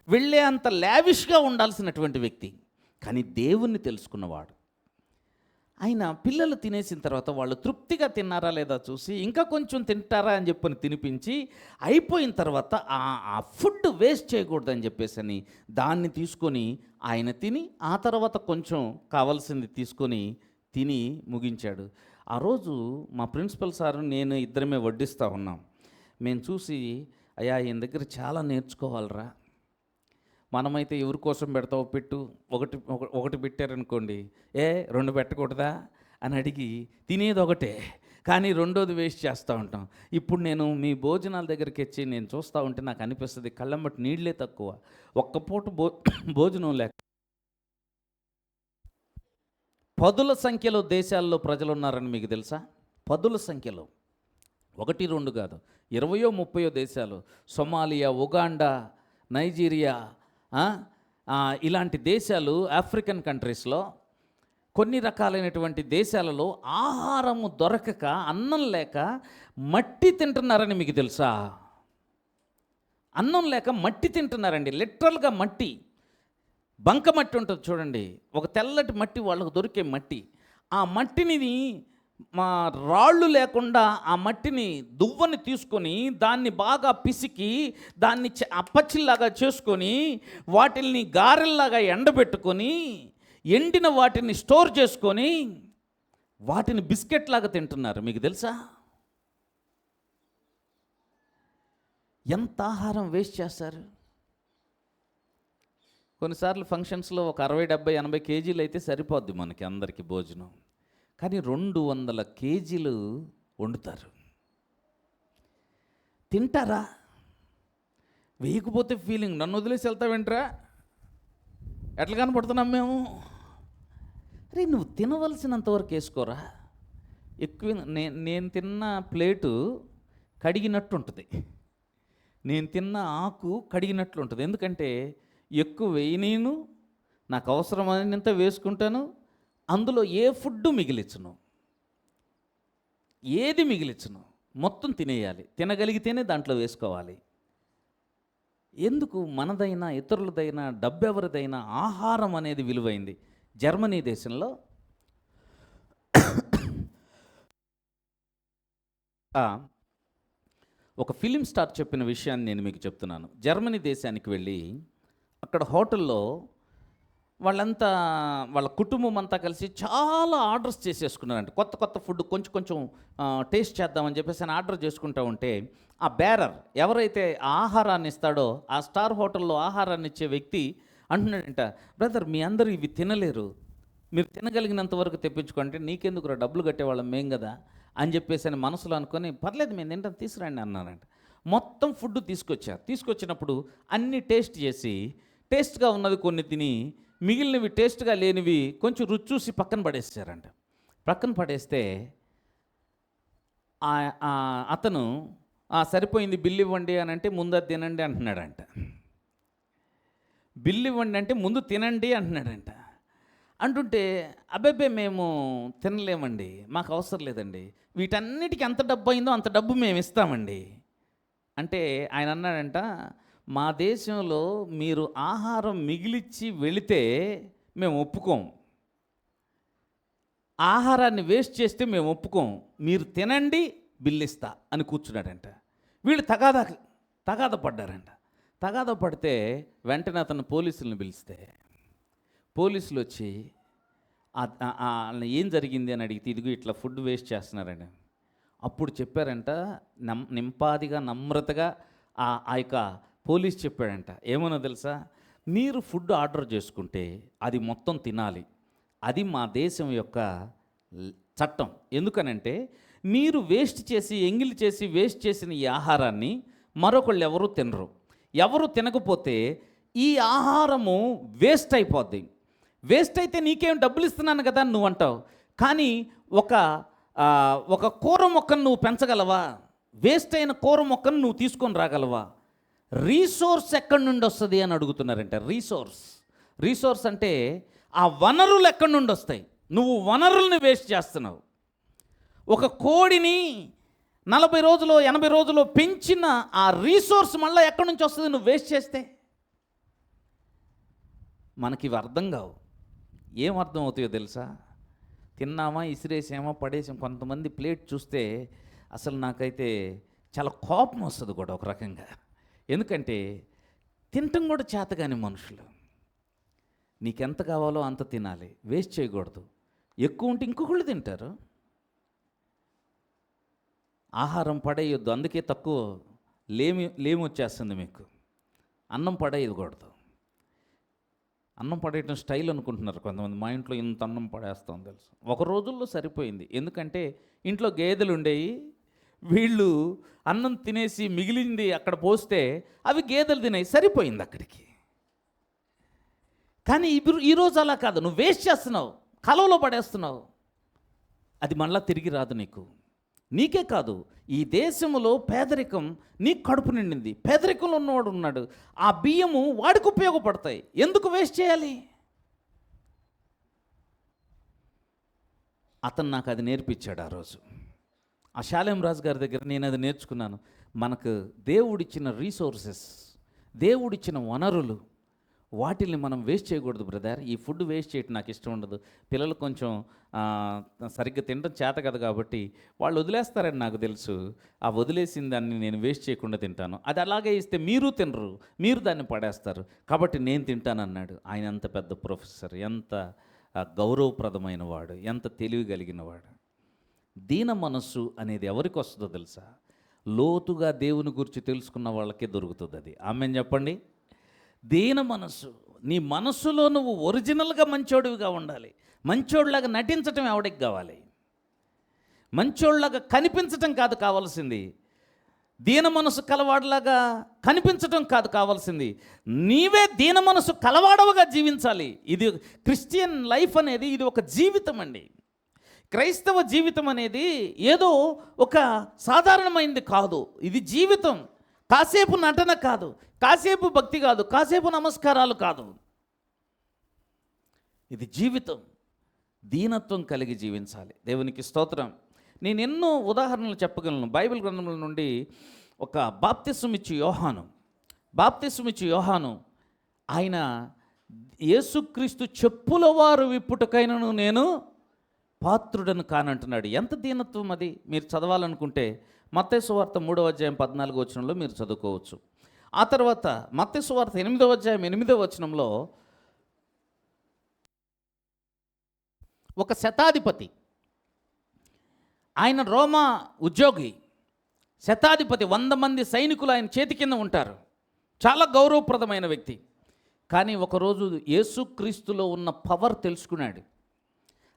వెళ్ళే అంత లావిష్గా ఉండాల్సినటువంటి వ్యక్తి. కానీ దేవుణ్ణి తెలుసుకున్నవాడు. ఆయన పిల్లలు తినేసిన తర్వాత వాళ్ళు తృప్తిగా తిన్నారా లేదా చూసి ఇంకా కొంచెం తింటారా అని చెప్పని తినిపించి అయిపోయిన తర్వాత ఆ ఫుడ్ వేస్ట్ చేయకూడదని చెప్పేసి దాన్ని తీసుకొని ఆయన తిని ఆ తర్వాత కొంచెం కావాల్సింది తీసుకొని తిని ముగించాడు. ఆ రోజు మా ప్రిన్సిపల్ సారు నేను ఇద్దరమే వడ్డిస్తూ ఉన్నాం. మేము చూసి, అయ్యా ఈయన దగ్గర చాలా నేర్చుకోవాలరా, మనమైతే ఎవరి కోసం పెడతావు, పెట్టు, ఒకటి పెట్టారనుకోండి, రెండు పెట్టకూడదా అని అడిగి తినేది ఒకటే, కానీ రెండోది వేస్ట్ చేస్తూ ఉంటాం. ఇప్పుడు నేను మీ భోజనాల దగ్గరికి వచ్చి నేను చూస్తూ ఉంటే నాకు అనిపిస్తుంది కళ్ళమ్మటి నీళ్ళే తక్కువ. ఒక్క పూట భోజనం లేక పదుల సంఖ్యలో దేశాల్లో ప్రజలు ఉన్నారని మీకు తెలుసా? పదుల సంఖ్యలో, 1, 2 కాదు, 20, 30 దేశాలు. సొమాలియా, ఉగాండా, నైజీరియా, ఇలాంటి దేశాలు, ఆఫ్రికన్ కంట్రీస్లో, కొన్ని రకాలైనటువంటి దేశాలలో ఆహారము దొరకక, అన్నం లేక మట్టి తింటున్నారని మీకు తెలుసా? అన్నం లేక మట్టి తింటున్నారండి. లిటరల్గా మట్టి, బంక మట్టి ఉంటుంది చూడండి, ఒక తెల్లటి మట్టి, వాళ్ళకు దొరికే మట్టి. ఆ మట్టిని మా రాళ్ళు లేకుండా ఆ మట్టిని దువ్వని తీసుకొని దాన్ని బాగా పిసికి దాన్ని అప్పచ్చిల్లాగా చేసుకొని వాటిల్ని గారెల్లాగా ఎండబెట్టుకొని ఎండిన వాటిని స్టోర్ చేసుకొని వాటిని బిస్కెట్ లాగా తింటున్నారు. మీకు తెలుసా? ఎంత ఆహారం వేస్ట్ చేస్తారు. కొన్నిసార్లు ఫంక్షన్స్లో ఒక 60, 70, 80 కేజీలు అయితే సరిపోద్ది మనకి అందరికీ భోజనం. కానీ 200 కేజీలు వండుతారు. తింటారా? వేయకపోతే ఫీలింగ్, నన్ను వదిలేసి వెళ్తావేంట్రా, ఎట్లా కనపడుతున్నాం మేము? అరే నువ్వు తినవలసినంతవరకు వేసుకోరా. ఎక్కువ నేను తిన్న ప్లేటు కడిగినట్టు ఉంటుంది, నేను తిన్న ఆకు కడిగినట్లు ఉంటుంది. ఎందుకంటే ఎక్కువ వేయనీను, నాకు అవసరమైనంత వేసుకుంటాను. అందులో ఏ ఫుడ్ మిగిలించను, ఏది మిగిలించను, మొత్తం తినేయాలి. తినగలిగితేనే దాంట్లో వేసుకోవాలి. ఎందుకు? మనదైనా ఇతరులదైనా డబ్బెవరిదైనా ఆహారం అనేది విలువైంది. జర్మనీ దేశంలో ఒక ఫిలిం స్టార్ చెప్పిన విషయాన్ని నేను మీకు చెప్తున్నాను. జర్మనీ దేశానికి వెళ్ళి అక్కడ హోటల్లో వాళ్ళంతా, వాళ్ళ కుటుంబం అంతా కలిసి చాలా ఆర్డర్స్ చేసేసుకున్నారంట. కొత్త కొత్త ఫుడ్ కొంచెం కొంచెం టేస్ట్ చేద్దామని చెప్పేసి అని ఆర్డర్ చేసుకుంటూ ఉంటే ఆ బేరర్ ఎవరైతే ఆహారాన్ని ఇస్తాడో, ఆ స్టార్ హోటల్లో ఆహారాన్ని ఇచ్చే వ్యక్తి అంటున్నాడంట, బ్రదర్ మీ అందరూ ఇవి తినలేరు, మీరు తినగలిగినంత వరకు తెప్పించుకుంటే నీకెందుకు డబ్బులు కట్టేవాళ్ళం మేం కదా అని చెప్పేసి అని మనసులో అనుకొని, పర్లేదు మేము తింటాం తీసుకురండి అన్నారంట. మొత్తం ఫుడ్ తీసుకొచ్చినప్పుడు అన్నీ టేస్ట్ చేసి, టేస్ట్గా ఉన్నది కొన్ని తిని మిగిలినవి టేస్ట్గా లేనివి కొంచెం రుచి చూసి పక్కన పడేసారంట. పక్కన పడేస్తే అతను సరిపోయింది బిల్లు ఇవ్వండి అని అంటే ముందు అది తినండి అంటున్నాడంట. బిల్లు ఇవ్వండి అంటే ముందు తినండి అంటున్నాడంట. అంటుంటే అబ్బాయి మేము తినలేమండి, మాకు అవసరం లేదండి, వీటన్నిటికీ ఎంత డబ్బు అయిందో అంత డబ్బు మేము ఇస్తామండి అంటే ఆయన అన్నాడంట, మా దేశంలో మీరు ఆహారం మిగిలిచ్చి వెళితే మేము ఒప్పుకోం, ఆహారాన్ని వేస్ట్ చేస్తే మేము ఒప్పుకోం, మీరు తినండి బిల్లు ఇస్తా అని కూర్చున్నాడంట. వీళ్ళు తగాద పడ్డారంట. తగాద పడితే వెంటనే అతను పోలీసులను పిలిస్తే పోలీసులు వచ్చి ఏం జరిగింది అని అడిగితే ఇదిగో ఇట్లా ఫుడ్ వేస్ట్ చేస్తున్నారండి. అప్పుడు చెప్పారంట, నింపాదిగా నమ్రతగా ఆ యొక్క పోలీస్ చెప్పాడంట, ఏమన్నా తెలుసా, మీరు ఫుడ్ ఆర్డర్ చేసుకుంటే అది మొత్తం తినాలి, అది మా దేశం యొక్క చట్టం. ఎందుకనంటే మీరు వేస్ట్ చేసి ఎంగిలి చేసి వేస్ట్ చేసిన ఈ ఆహారాన్ని మరొకళ్ళు ఎవరు తినరు. ఎవరు తినకపోతే ఈ ఆహారము వేస్ట్ అయిపోద్ది. వేస్ట్ అయితే నీకేం డబ్బులు ఇస్తున్నాను కదా నువ్వు అంటావు, కానీ ఒక కూర మొక్కను నువ్వు పెంచగలవా? వేస్ట్ అయిన కూర మొక్కను నువ్వు తీసుకొని రాగలవా? రీసోర్స్ ఎక్కడి నుండి వస్తుంది అని అడుగుతున్నారంట. రీసోర్స్ అంటే ఆ వనరులు ఎక్కడి నుండి వస్తాయి? నువ్వు వనరుల్ని వేస్ట్ చేస్తున్నావు. ఒక కోడిని 40 రోజులు 80 రోజులు పెంచిన ఆ రీసోర్స్ మళ్ళీ ఎక్కడి నుంచి వస్తుంది నువ్వు వేస్ట్ చేస్తే? మనకి ఇవి అర్థం కావు. ఏం అర్థం అవుతాయో తెలుసా? తిన్నామా, ఇసిరేసామా, పడేసాం. కొంతమంది ప్లేట్ చూస్తే అసలు నాకైతే చాలా కోపం వస్తుంది కూడా ఒక రకంగా. ఎందుకంటే తినటం కూడా చేతగాని మనుషులు. నీకెంత కావాలో అంత తినాలి, వేస్ట్ చేయకూడదు. ఎక్కువ ఉంటే ఇంకొకళ్ళు తింటారు. ఆహారం పడేయొద్దు, అందుకే తక్కువ లేమి వచ్చేస్తుంది మీకు. అన్నం పడేయకూడదు. అన్నం పడేయటం స్టైల్ అనుకుంటున్నారు కొంతమంది. మా ఇంట్లో ఇంత అన్నం పడేస్తాం తెలుసు. ఒక రోజుల్లో సరిపోయింది. ఎందుకంటే ఇంట్లో గేదెలు ఉండేవి, వీళ్ళు అన్నం తినేసి మిగిలింది అక్కడ పోస్తే అవి గేదెలు తినేవి, సరిపోయింది అక్కడికి. కానీ ఈరోజు అలా కాదు, నువ్వు వేస్ట్ చేస్తున్నావు, కలవలో పడేస్తున్నావు, అది మళ్ళీ తిరిగి రాదు నీకు. నీకే కాదు, ఈ దేశంలో పేదరికం నీకు కడుపు నిండింది. పేదరికంలో ఉన్నవాడు ఉన్నాడు, ఆ బియ్యము వాడికి ఉపయోగపడతాయి, ఎందుకు వేస్ట్ చేయాలి? అతను నాకు అది నేర్పించాడు ఆ రోజు. ఆ శాలేం రాజు గారి దగ్గర నేను అది నేర్చుకున్నాను. మనకు దేవుడిచ్చిన రీసోర్సెస్, దేవుడిచ్చిన వనరులు, వాటిల్ని మనం వేస్ట్ చేయకూడదు బ్రదర్. ఈ ఫుడ్ వేస్ట్ చేయటం నాకు ఇష్టం ఉండదు. పిల్లలు కొంచెం సరిగ్గా తినడం చేత కదా కాబట్టి వాళ్ళు వదిలేస్తారని నాకు తెలుసు. ఆ వదిలేసిన దాన్ని నేను వేస్ట్ చేయకుండా తింటాను. అది అలాగే ఇస్తే మీరు తినరు, మీరు దాన్ని పడేస్తారు, కాబట్టి నేను తింటాను అన్నాడు. ఆయన ఎంత పెద్ద ప్రొఫెసర్, ఎంత గౌరవప్రదమైన వాడు, ఎంత తెలివి కలిగిన వాడు. దీన మనస్సు అనేది ఎవరికి వస్తుందో తెలుసా? లోతుగా దేవుని గురించి తెలుసుకున్న వాళ్ళకే దొరుకుతుంది అది. ఆమెన్ చెప్పండి. దీన మనస్సు. నీ మనస్సులో నువ్వు ఒరిజినల్గా మంచోడివిగా ఉండాలి. మంచోడిలాగా నటించటం ఎవడికి కావాలి? మంచోడిలాగా కనిపించటం కాదు కావాల్సింది. దీన మనసు కలవాడలాగా కనిపించటం కాదు కావాల్సింది. నీవే దీన మనసు కలవాడవుగా జీవించాలి. ఇది క్రిస్టియన్ లైఫ్ అనేది ఇది ఒక జీవితం అండి. క్రైస్తవ జీవితం అనేది ఏదో ఒక సాధారణమైనది కాదు, ఇది జీవితం. కాసేపు నటన కాదు, కాసేపు భక్తి కాదు, కాసేపు నమస్కారాలు కాదు, ఇది జీవితం. దీనత్వం కలిగి జీవించాలి. దేవునికి స్తోత్రం. నేను ఎన్నో ఉదాహరణలు చెప్పగలను బైబిల్ గ్రంథముల నుండి. ఒక బాప్తిస్మం ఇచ్చి యోహాను ఆయన యేసుక్రీస్తు చెప్పుల వారు విప్పుటకైనను నేను పాత్రుడను కానంటున్నాడు. ఎంత దీనత్వం అది! మీరు చదవాలనుకుంటే మత్తయి సువార్త 3వ అధ్యాయం 14వ వచనంలో మీరు చదువుకోవచ్చు. ఆ తర్వాత మత్తయి సువార్త 8వ అధ్యాయం 8వ వచనంలో ఒక శతాధిపతి, ఆయన రోమా ఉద్యోగి, శతాధిపతి, 100 మంది సైనికులు ఆయన చేతి కింద ఉంటారు. చాలా గౌరవప్రదమైన వ్యక్తి. కానీ ఒకరోజు యేసుక్రీస్తులో ఉన్న పవర్ తెలుసుకున్నాడు,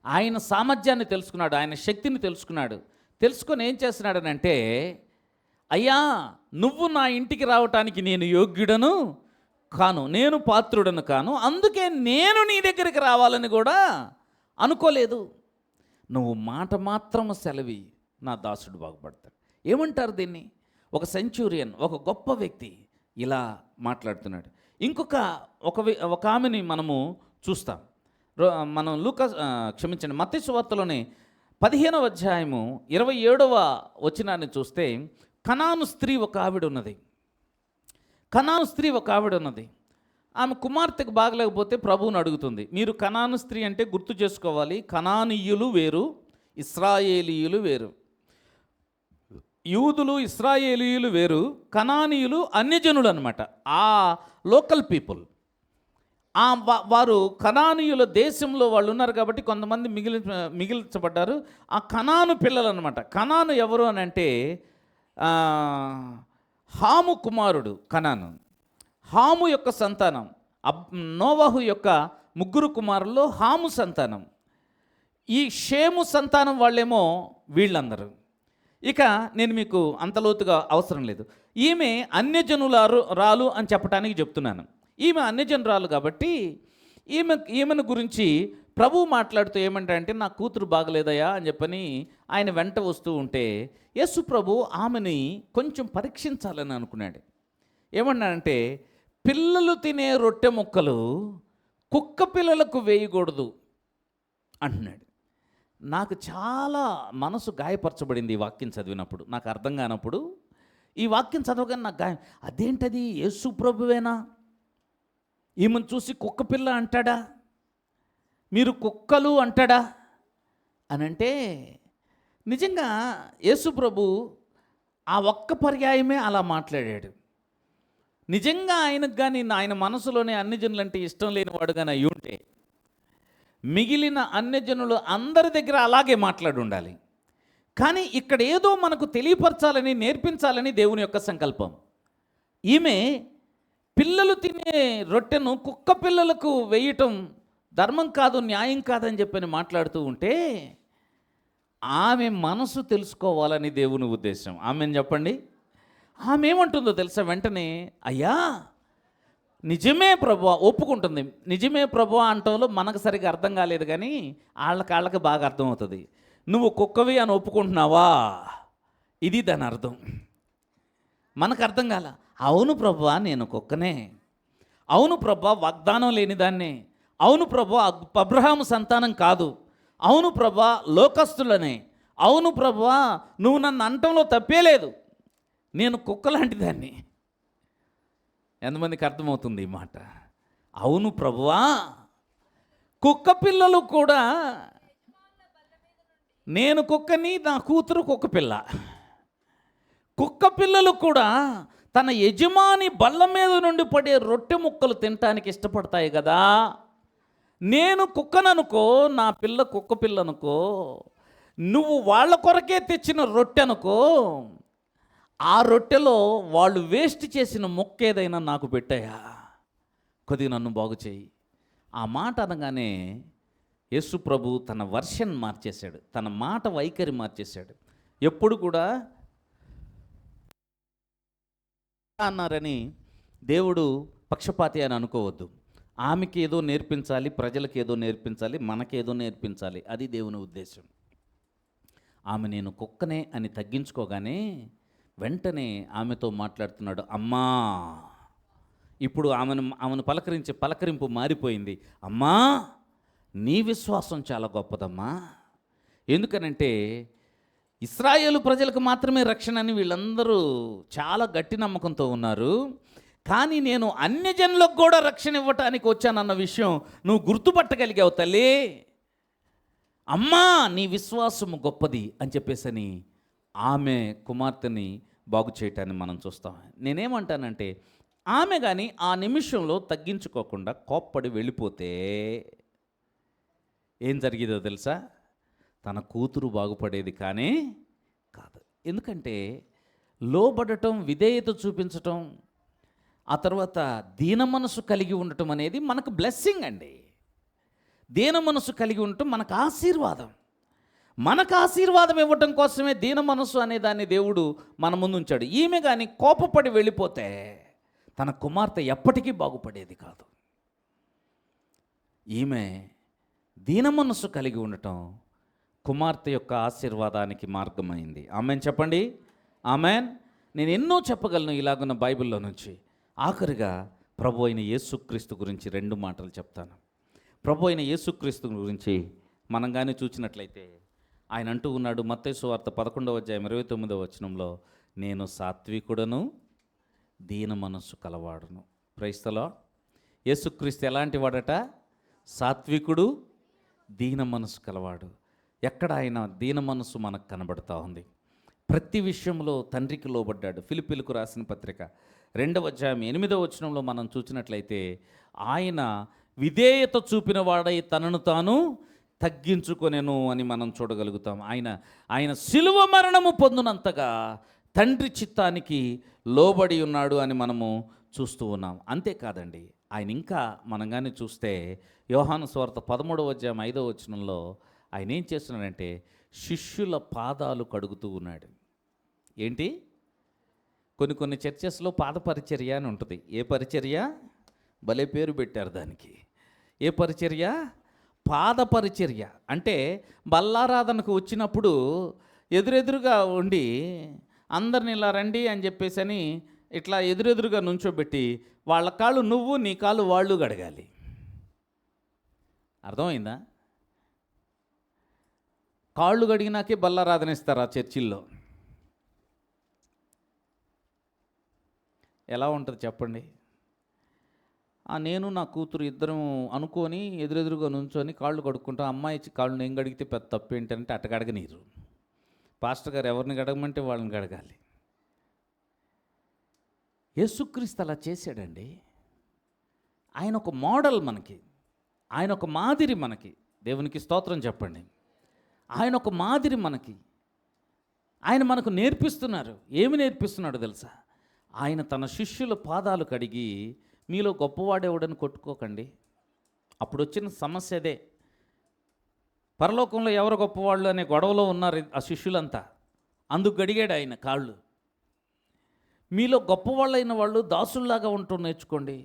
ఆయన సామర్థ్యాన్ని తెలుసుకున్నాడు, ఆయన శక్తిని తెలుసుకున్నాడు. తెలుసుకొని ఏం చేస్తున్నాడనంటే, అయ్యా నువ్వు నా ఇంటికి రావటానికి నేను యోగ్యుడను కాను, నేను పాత్రుడను కాను, అందుకే నేను నీ దగ్గరికి రావాలని కూడా అనుకోలేదు. నువ్వు మాట మాత్రం సెలవి, నా దాసుడు బాగుపడతాడు. ఏమంటారు దీన్ని? ఒక సెంచూరియన్, ఒక గొప్ప వ్యక్తి ఇలా మాట్లాడుతున్నాడు. ఒక ఆమెని మనము చూస్తాం. మనం మత్తయి సువార్తలోనే 15వ అధ్యాయము 27వ వచనాన్ని చూస్తే, కనాను స్త్రీ ఒక ఆవిడ ఉన్నది. ఆమె కుమార్తెకు బాగలేకపోతే ప్రభువుని అడుగుతుంది. మీరు కనాను స్త్రీ అంటే గుర్తు చేసుకోవాలి, కనానీయులు వేరు, ఇశ్రాయేలీయులు వేరు. యూదులు ఇశ్రాయేలీయులు వేరు, కనానీయులు అన్యజనులు అనమాట. ఆ లోకల్ పీపుల్, వారు కనానీయుల దేశంలో వాళ్ళు ఉన్నారు కాబట్టి కొంతమంది మిగిల్చబడ్డారు. ఆ కనాను పిల్లలు అనమాట. కనాను ఎవరు అని అంటే హాము కుమారుడు కనాను. హాము యొక్క సంతానం. నోవహు యొక్క 3 కుమారుల్లో హాము సంతానం. ఈ షేము సంతానం వాళ్ళేమో వీళ్ళందరూ. ఇక నేను మీకు అంత లోతుగా అవసరం లేదు. ఈమె రాలు అని చెప్పడానికి చెప్తున్నాను. ఈమె అన్యజనురాలు కాబట్టి ఈమెను గురించి ప్రభువు మాట్లాడుతూ ఏమంటారంటే, నా కూతురు బాగలేదయా అని చెప్పని ఆయన వెంట వస్తూ ఉంటే యేసు ప్రభు ఆమెని కొంచెం పరీక్షించాలని అనుకున్నాడు. ఏమన్నాడంటే, పిల్లలు తినే రొట్టె ముక్కలు కుక్క పిల్లలకు వేయకూడదు అంటున్నాడు. నాకు చాలా మనసు గాయపరచబడింది ఈ వాక్యం చదివినప్పుడు. నాకు అర్థం కానప్పుడు ఈ వాక్యం చదవగానే నాకు గాయం. అదేంటది, యేసు ప్రభువేనా? ఈమెను చూసి కుక్క పిల్ల అంటాడా, మీరు కుక్కలు అంటాడా అని అంటే, నిజంగా యేసు ప్రభు ఆ ఒక్క పర్యాయమే అలా మాట్లాడాడు. నిజంగా ఆయనకు కానీ ఆయన మనసులోనే అన్యజనులంటే ఇష్టం లేనివాడు కానీ అయి ఉంటే మిగిలిన అన్యజనులు అందరి దగ్గర అలాగే మాట్లాడి ఉండాలి. కానీ ఇక్కడ ఏదో మనకు తెలియపరచాలని, నేర్పించాలని దేవుని యొక్క సంకల్పం. ఈమె పిల్లలు తినే రొట్టెను కుక్క పిల్లలకు వేయటం ధర్మం కాదు, న్యాయం కాదని చెప్పని మాట్లాడుతూ ఉంటే ఆమె మనసు తెలుసుకోవాలని దేవుని ఉద్దేశం. ఆమెను చెప్పండి. ఆమె ఏమంటుందో తెలుసా? వెంటనే, అయ్యా నిజమే ప్రభువా, ఒప్పుకుంటుంది. నిజమే ప్రభువా అంటంలో మనకు సరిగా అర్థం కాలేదు, కానీ వాళ్ళకి బాగా అర్థమవుతుంది. నువ్వు కుక్కవి అని ఒప్పుకుంటున్నావా, ఇది దాని అర్థం. మనకు అర్థం కాల. అవును ప్రభువా, నేను కుక్కనే. అవును ప్రభువా, వాగ్దానం లేని దాన్నే. అవును ప్రభువా, అబ్రహాము సంతానం కాదు. అవును ప్రభువా, లోకస్తులనే. అవును ప్రభువా, నువ్వు నన్ను అంటంలో తప్పే లేదు, నేను కుక్క లాంటి దాన్ని. ఎంతమందికి అర్థమవుతుంది ఈ మాట? అవును ప్రభువా, కుక్క పిల్లలు కూడా, నేను కుక్కని, నా కూతురు కుక్క పిల్ల. కుక్క పిల్లలు కూడా తన యజమాని బల్ల మీద నుండి పడే రొట్టె ముక్కలు తినటానికి ఇష్టపడతాయి కదా. నేను కుక్కననుకో, నా పిల్ల కుక్క పిల్ల అనుకో, నువ్వు వాళ్ళ కొరకే తెచ్చిన రొట్టె అనుకో, ఆ రొట్టెలో వాళ్ళు వేస్ట్ చేసిన ముక్క ఏదైనా నాకు పెట్టాయా, కొద్దిగా నన్ను బాగు చేయి. ఆ మాట అనగానే యేసు ప్రభు తన వర్షన్ మార్చేశాడు, తన మాట వైఖరి మార్చేశాడు. ఎప్పుడు కూడా అన్నారని దేవుడు పక్షపాతి అని అనుకోవద్దు. ఆమెకి ఏదో నేర్పించాలి, ప్రజలకు ఏదో నేర్పించాలి, మనకేదో నేర్పించాలి, అది దేవుని ఉద్దేశం. ఆమె నేను కుక్కనే అని తగ్గించుకోగానే వెంటనే ఆమెతో మాట్లాడుతున్నాడు. అమ్మా, ఇప్పుడు ఆమెను పలకరించే పలకరింపు మారిపోయింది. అమ్మా, నీ విశ్వాసం చాలా గొప్పదమ్మా. ఎందుకనంటే ఇశ్రాయేలు ప్రజలకు మాత్రమే రక్షణ అని వీళ్ళందరూ చాలా గట్టి నమ్మకంతో ఉన్నారు. కానీ నేను అన్యజనులకు కూడా రక్షణ ఇవ్వటానికి వచ్చానన్న విషయం నువ్వు గుర్తుపట్టగలిగావు తల్లి. అమ్మా, నీ విశ్వాసము గొప్పది అని చెప్పేసని ఆమె కుమార్తెని బాగు చేయటాన్ని మనం చూస్తాం. నేనేమంటానంటే, ఆమె కానీ ఆ నిమిషంలో తగ్గించుకోకుండా కోప్పడి వెళ్ళిపోతే ఏం జరిగేదో తెలుసా? తన కూతురు బాగుపడేది కానీ కాదు. ఎందుకంటే లోబడటం, విధేయత చూపించటం, ఆ తర్వాత దీన మనసు కలిగి ఉండటం అనేది మనకు బ్లెస్సింగ్ అండి. దీన మనసు కలిగి ఉండటం మనకు ఆశీర్వాదం. మనకు ఆశీర్వాదం ఇవ్వటం కోసమే దీన మనసు అనే దాన్ని దేవుడు మన ముందు ఉంచాడు. ఈమె కానీ కోపపడి వెళ్ళిపోతే తన కుమార్తె ఎప్పటికీ బాగుపడేది కాదు. ఈమె దీన మనసు కలిగి ఉండటం కుమార్తె యొక్క ఆశీర్వాదానికి మార్గమైంది. ఆమెన్ చెప్పండి. ఆమెన్. నేను ఎన్నో చెప్పగలను ఇలాగున్న బైబిల్లో నుంచి. ఆఖరిగా ప్రభు అయిన యేసుక్రీస్తు గురించి 2 మాటలు చెప్తాను. ప్రభు అయిన యేసుక్రీస్తు గురించి మనం కానీ చూసినట్లయితే ఆయన అంటూ ఉన్నాడు, మత్తయి సువార్త 11వ అధ్యాయం 29వ వచనంలో, నేను సాత్వికుడను, దీన మనస్సు కలవాడును. Praise the lord. యేసుక్రీస్తు ఎలాంటి వాడట? సాత్వికుడు, దీన మనస్సు కలవాడు. ఎక్కడ ఆయన దీన మనస్సు మనకు కనబడుతూ ఉంది. ప్రతి విషయంలో తండ్రికి లోబడ్డాడు. ఫిలిప్పీలకు రాసిన పత్రిక 2వ అధ్యాయం 8వ వచనంలో మనం చూసినట్లయితే ఆయన విధేయత చూపిన వాడై తనను తాను తగ్గించుకొనెను అని మనం చూడగలుగుతాం. ఆయన శిలువ మరణము పొందినంతగా తండ్రి చిత్తానికి లోబడి ఉన్నాడు అని మనము చూస్తూ ఉన్నాం. అంతేకాదండి, ఆయన ఇంకా మనం కానీ చూస్తే యోహాను సువార్త 13వ అధ్యాయం 5వ వచనంలో ఆయన ఏం చేస్తున్నాడంటే శిష్యుల పాదాలు కడుగుతూ ఉన్నాడు. ఏంటి? కొన్ని చర్చెస్లో పాద పరిచర్య అని ఉంటుంది. ఏ పరిచర్య? భలే పేరు పెట్టారు దానికి. ఏ పరిచర్య? పాద పరిచర్య. అంటే బల్లారాధనకు వచ్చినప్పుడు ఎదురెదురుగా ఉండి అందరిని ఇలా రండి అని చెప్పేసి అని ఇట్లా ఎదురెదురుగా నుంచోబెట్టి వాళ్ళ కాళ్ళు నువ్వు, నీ కాళ్ళు వాళ్ళు గడగాలి. అర్థమైందా? కాళ్ళు గడిగినాకే బల్లారాధన ఇస్తారు ఆ చర్చిల్లో. ఎలా ఉంటుంది చెప్పండి? నేను నా కూతురు ఇద్దరం అనుకొని ఎదురెదురుగా నుంచొని కాళ్ళు కడుక్కుంటాం. అమ్మాయి కాళ్ళు నేను గడిగితే పెద్ద తప్పు ఏంటంటే అట్ట గడగనీరు. పాస్టర్ గారు ఎవరిని గడగమంటే వాళ్ళని గడగాలి. యేసుక్రీస్తు అలా చేశాడండి. ఆయన ఒక మోడల్ మనకి, ఆయన ఒక మాదిరి మనకి. దేవునికి స్తోత్రం చెప్పండి. ఆయన ఒక మాదిరి మనకి. ఆయన మనకు నేర్పిస్తున్నారు. ఏమి నేర్పిస్తున్నాడు తెలుసా? ఆయన తన శిష్యుల పాదాలు కడిగి, మీలో గొప్పవాడేవాడని కొట్టుకోకండి. అప్పుడు వచ్చిన సమస్య అదే. పరలోకంలో ఎవరు గొప్పవాళ్ళు అనే గొడవలో ఉన్నారు ఆ శిష్యులంతా. అందుకు గడిగాడు ఆయన కాళ్ళు. మీలో గొప్పవాళ్ళైన వాళ్ళు దాసుల్లాగా ఉంటూ నేర్చుకోండి.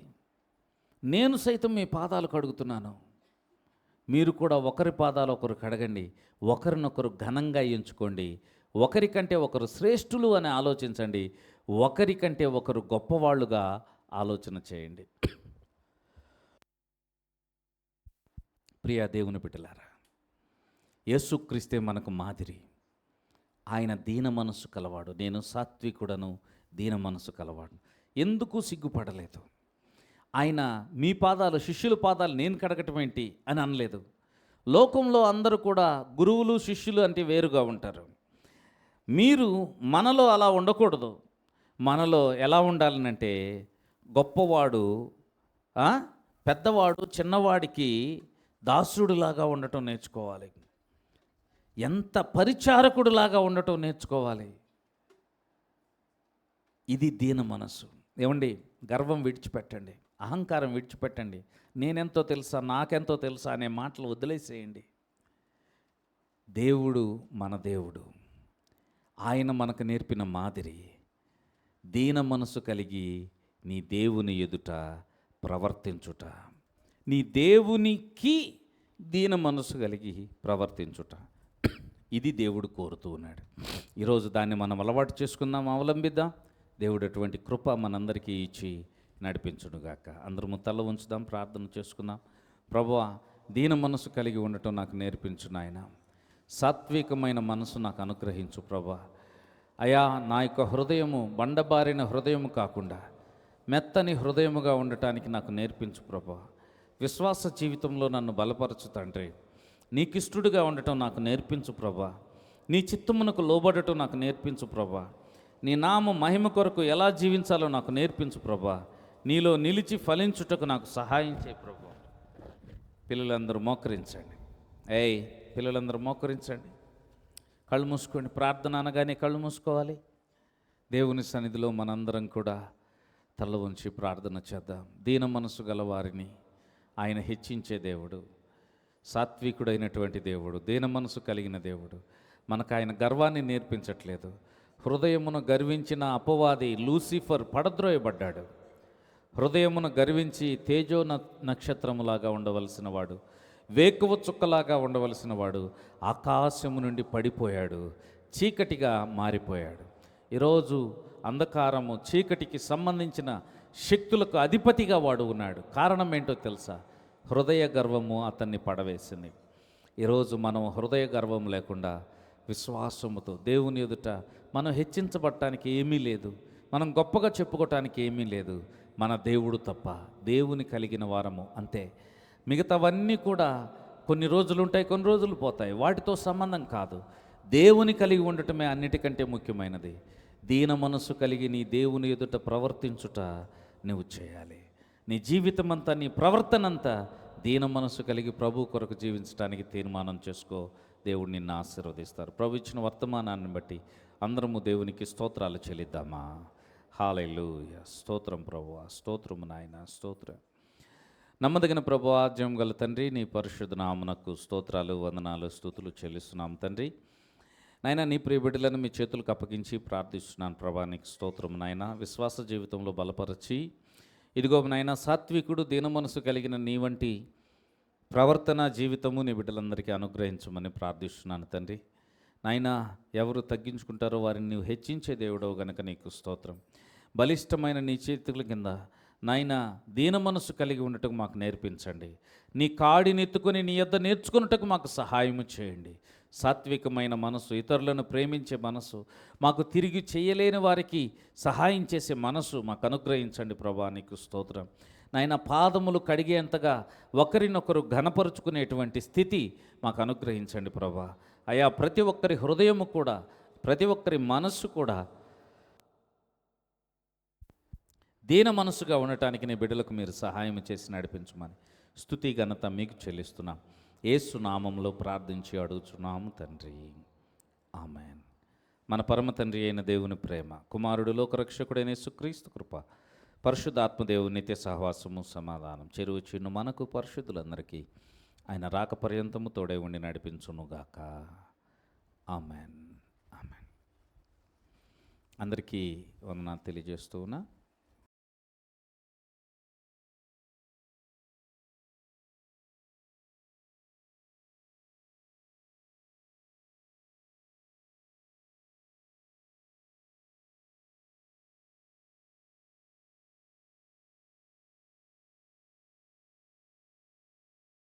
నేను సైతం మీ పాదాలు కడుగుతున్నాను. మీరు కూడా ఒకరి పాదాలు ఒకరు కడగండి, ఒకరినొకరు ఘనంగా ఎంచుకోండి, ఒకరికంటే ఒకరు శ్రేష్ఠులు అని ఆలోచించండి, ఒకరికంటే ఒకరు గొప్పవాళ్ళుగా ఆలోచన చేయండి. ప్రియా దేవుని బిడ్డలారా, యేసుక్రీస్తే మనకు మాదిరి. ఆయన దీన మనస్సు కలవాడు. నేను సాత్వికుడను, దీన మనస్సు కలవాడు. ఎందుకు సిగ్గుపడలేదు. ఆయన మీ పాదాలు, శిష్యుల పాదాలు నేను కడగటం ఏంటి అని అనలేదు. లోకంలో అందరూ కూడా గురువులు శిష్యులు అంటే వేరుగా ఉంటారు. మీరు మనలో అలా ఉండకూడదు. మనలో ఎలా ఉండాలనంటే గొప్పవాడు పెద్దవాడు చిన్నవాడికి దాసుడులాగా ఉండటం నేర్చుకోవాలి. ఎంత పరిచారకుడులాగా ఉండటం నేర్చుకోవాలి. ఇది దీన మనస్సు. ఏమండి, గర్వం విడిచిపెట్టండి, అహంకారం విడిచిపెట్టండి. నేనెంతో తెలుసా, నాకెంతో తెలుసా అనే మాటలు వదిలేసేయండి. దేవుడు మన దేవుడు. ఆయన మనకు నేర్పిన మాదిరి దీన మనసు కలిగి నీ దేవుని ఎదుట ప్రవర్తించుట. నీ దేవునికి దీన మనసు కలిగి ప్రవర్తించుట. ఇది దేవుడు కోరుతూ ఉన్నాడు. ఈరోజు దాన్ని మనం అలవాటు చేసుకుందాం, అవలంబిద్దాం. దేవుడు అటువంటి కృప మనందరికీ ఇచ్చి నడిపించుడుగాక. అందరము తల ఉంచుదాం, ప్రార్థన చేసుకుందాం. ప్రభువా, దీన మనసు కలిగి ఉండటం నాకు నేర్పించు నాయన. సాత్వికమైన మనసు నాకు అనుగ్రహించు ప్రభువా. అయా, నా యొక్క హృదయము బండబారిన హృదయము కాకుండా మెత్తని హృదయముగా ఉండటానికి నాకు నేర్పించు ప్రభువా. విశ్వాస జీవితంలో నన్ను బలపరచు తండ్రి. నీకిష్టుడిగా ఉండటం నాకు నేర్పించు ప్రభువా. నీ చిత్తమునకు లోబడటం నాకు నేర్పించు ప్రభువా. నీ నామ మహిమ కొరకు ఎలా జీవించాలో నాకు నేర్పించు ప్రభువా. నీలో నిలిచి ఫలించుటకు నాకు సహాయం చేయి ప్రభువా. పిల్లలందరూ మోకరించండి. పిల్లలందరూ మోకరించండి. కళ్ళు మూసుకోండి. ప్రార్థన అనగానే కళ్ళు మూసుకోవాలి. దేవుని సన్నిధిలో మనందరం కూడా తల ఉంచి ప్రార్థన చేద్దాం. దీన మనసు గల వారిని ఆయన హెచ్చించే దేవుడు, సాత్వికుడైనటువంటి దేవుడు, దీన మనసు కలిగిన దేవుడు. మనకు ఆయన గర్వాన్ని నేర్పించట్లేదు. హృదయమును గర్వించిన అపవాది లూసిఫర్ పడద్రోయబడ్డాడు. హృదయమును గర్వించి తేజో నక్షత్రములాగా ఉండవలసిన వాడు, వేకువ చుక్కలాగా ఉండవలసిన వాడు ఆకాశము నుండి పడిపోయాడు, చీకటిగా మారిపోయాడు. ఈరోజు అంధకారము, చీకటికి సంబంధించిన శక్తులకు అధిపతిగా వాడు ఉన్నాడు. కారణం ఏంటో తెలుసా? హృదయ గర్వము అతన్ని పడవేసింది. ఈరోజు మనం హృదయ గర్వం లేకుండా విశ్వాసముతో దేవుని ఎదుట మనం హెచ్చించబడటానికి ఏమీ లేదు, మనం గొప్పగా చెప్పుకోవటానికి ఏమీ లేదు. మన దేవుడు తప్ప, దేవుని కలిగిన వారము అంతే. మిగతావన్నీ కూడా కొన్ని రోజులు ఉంటాయి, కొన్ని రోజులు పోతాయి. వాటితో సంబంధం కాదు. దేవుని కలిగి ఉండటమే అన్నిటికంటే ముఖ్యమైనది. దీన మనసు కలిగి నీ దేవుని ఎదుట ప్రవర్తించుట నువ్వు చేయాలి. నీ జీవితం అంతా, నీ ప్రవర్తన అంతా దీన మనసు కలిగి ప్రభు కొరకు జీవించడానికి తీర్మానం చేసుకో. దేవుడు నిన్ను ఆశీర్వదిస్తారు. ప్రభు ఇచ్చిన వర్తమానాన్ని బట్టి అందరము దేవునికి స్తోత్రాలు చెల్లిద్దామా? హల్లెలూయా. స్తోత్రం ప్రభువా, స్తోత్రము నాయన, స్తోత్రం. నమ్మదగిన ప్రభువా, జయం గల తండ్రి, నీ పరిశుద్ధ నామమునకు స్తోత్రాలు, వందనాలు, స్తుతులు చెల్లిస్తున్నాం తండ్రి. నాయన, నీ ప్రియ బిడ్డలను మీ చేతులకు అప్పగించి ప్రార్థిస్తున్నాను ప్రభా. నీకు స్తోత్రం నాయన. విశ్వాస జీవితంలో బలపరచి, ఇదిగో నాయన, సాత్వికుడు దీన మనసు కలిగిన నీ వంటి ప్రవర్తన జీవితము నీ బిడ్డలందరికీ అనుగ్రహించమని ప్రార్థిస్తున్నాను తండ్రి. నాయన, ఎవరు తగ్గించుకుంటారో వారిని నీవు హెచ్చించే దేవుడవు గనుక నీకు స్తోత్రం. బలిష్టమైన నీ చేతుల కింద నాయన దీన మనసు కలిగి ఉండటకు మాకు నేర్పించండి. నీ కాడిని ఎత్తుకొని నీ యొద్ద నేర్చుకున్నటకు మాకు సహాయం చేయండి. సాత్వికమైన మనసు, ఇతరులను ప్రేమించే మనసు, మాకు తిరిగి చేయలేని వారికి సహాయం చేసే మనసు మాకు అనుగ్రహించండి ప్రభా. నీకు స్తోత్రం నాయన. పాదములు కడిగేంతగా ఒకరినొకరు ఘనపరుచుకునేటువంటి స్థితి మాకు అనుగ్రహించండి ప్రభా. అయా, ప్రతి ఒక్కరి హృదయము కూడా, ప్రతి ఒక్కరి మనస్సు కూడా దీన మనసుగా ఉండటానికి నీ బిడ్డలకు మీరు సహాయం చేసి నడిపించమని స్తుతి ఘనత మీకు చెల్లిస్తున్నాం. యేసు నామంలో ప్రార్థించి అడుగుచున్నాము తండ్రి, ఆమేన్. మన పరమ తండ్రి అయిన దేవుని ప్రేమ, కుమారుడు లోకరక్షకుడైన యేసుక్రీస్తు కృప, పరిశుద్ధాత్మదేవుని నిత్య సహవాసము, సమాధానం చెరువు చిన్ను మనకు పరిశుద్ధులందరికీ ఆయన రాక పర్యంతము తోడే ఉండి నడిపించునుగాక. ఆమేన్, ఆమేన్. అందరికీ వందనాలు తెలియజేస్తూ ఉన్నా.